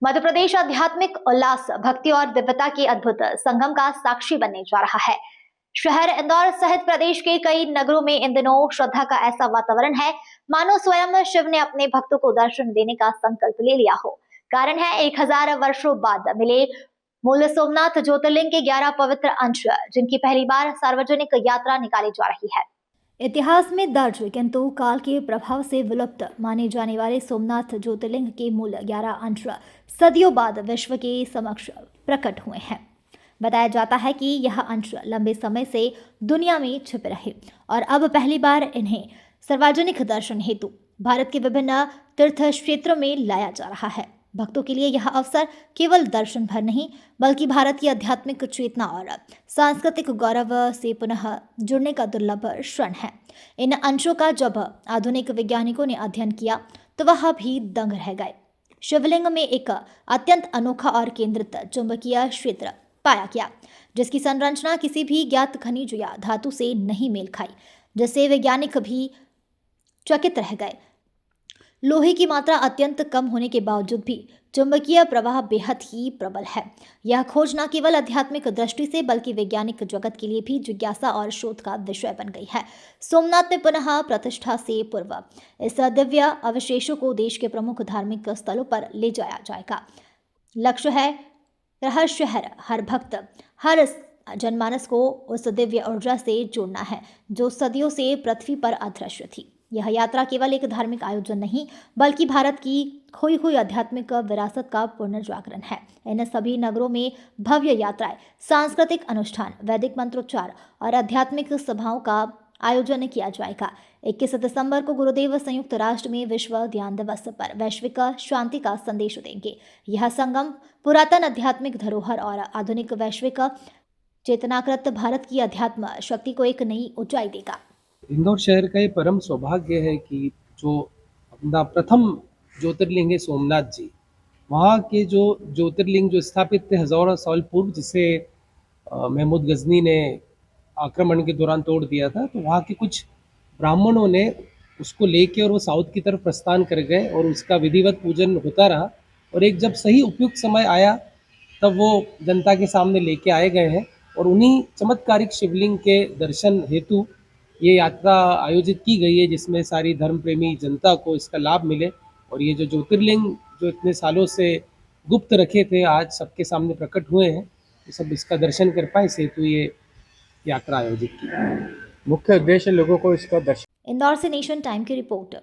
मध्य प्रदेश आध्यात्मिक उल्लास, भक्ति और दिव्यता के अद्भुत संगम का साक्षी बनने जा रहा है। शहर इंदौर सहित प्रदेश के कई नगरों में इन दिनों श्रद्धा का ऐसा वातावरण है मानो स्वयं शिव ने अपने भक्तों को दर्शन देने का संकल्प ले लिया हो। कारण है 1000 वर्षों बाद मिले मूल सोमनाथ ज्योतिर्लिंग के 11 पवित्र अंश, जिनकी पहली बार सार्वजनिक यात्रा निकाली जा रही है। इतिहास में दर्ज किंतु काल के प्रभाव से विलुप्त माने जाने वाले सोमनाथ ज्योतिर्लिंग के मूल 11 अंश सदियों बाद विश्व के समक्ष प्रकट हुए हैं। बताया जाता है कि यह अंश लंबे समय से दुनिया में छिपे रहे और अब पहली बार इन्हें सार्वजनिक दर्शन हेतु भारत के विभिन्न तीर्थ क्षेत्रों में लाया जा रहा है। भक्तों के लिए यह अवसर केवल दर्शन भर नहीं बल्कि भारत की आध्यात्मिक चेतना और सांस्कृतिक गौरव से पुनः जुड़ने का दुर्लभ क्षण है। इन अंशों का जब आधुनिक वैज्ञानिकों ने अध्ययन किया तो वह भी दंग रह गए। शिवलिंग में एक अत्यंत अनोखा और केंद्रित चुंबकीय क्षेत्र पाया गया, जिसकी संरचना किसी भी ज्ञात खनिज या धातु से नहीं मेल खाई, जिससे वैज्ञानिक भी चकित रह गए। लोहे की मात्रा अत्यंत कम होने के बावजूद भी चुंबकीय प्रवाह बेहद ही प्रबल है। यह खोज न केवल आध्यात्मिक दृष्टि से बल्कि वैज्ञानिक जगत के लिए भी जिज्ञासा और शोध का विषय बन गई है। सोमनाथ में पुनः प्रतिष्ठा से पूर्व इस दिव्य अवशेषों को देश के प्रमुख धार्मिक स्थलों पर ले जाया जाएगा। लक्ष्य है रहस्य हर भक्त, हर जनमानस को उस दिव्य ऊर्जा से जोड़ना है जो सदियों से पृथ्वी पर अदृश्य थी। यह यात्रा केवल एक धार्मिक आयोजन नहीं बल्कि भारत की खोई हुई आध्यात्मिक विरासत का पुनर्जागरण है। इन सभी नगरों में भव्य यात्राएं, सांस्कृतिक अनुष्ठान, वैदिक मंत्रोच्चार और आध्यात्मिक सभाओं का आयोजन किया जाएगा। 21 दिसंबर को गुरुदेव संयुक्त राष्ट्र में विश्व ध्यान दिवस पर वैश्विक शांति का संदेश देंगे। यह संगम पुरातन आध्यात्मिक धरोहर और आधुनिक वैश्विक चेतनाकृत भारत की अध्यात्म शक्ति को एक नई ऊंचाई देगा। इंदौर शहर का ये परम सौभाग्य है कि जो अपना प्रथम ज्योतिर्लिंग है सोमनाथ जी, वहाँ के जो ज्योतिर्लिंग जो स्थापित थे हजारों साल पूर्व, जिसे महमूद गजनी ने आक्रमण के दौरान तोड़ दिया था, तो वहाँ के कुछ ब्राह्मणों ने उसको लेके और वो साउथ की तरफ प्रस्थान कर गए और उसका विधिवत पूजन होता रहा। और एक जब सही उपयुक्त समय आया तब वो जनता के सामने लेके आए गए हैं और उन्हीं चमत्कारिक शिवलिंग के दर्शन हेतु ये यात्रा आयोजित की गई है, जिसमें सारी धर्म प्रेमी जनता को इसका लाभ मिले और ये जो ज्योतिर्लिंग जो इतने सालों से गुप्त रखे थे आज सबके सामने प्रकट हुए हैं, तो सब इसका दर्शन कर पाए, इस हेतु ये यात्रा आयोजित की। मुख्य उद्देश्य लोगों को इसका दर्शन। इंदौर से नेशन टाइम की रिपोर्ट।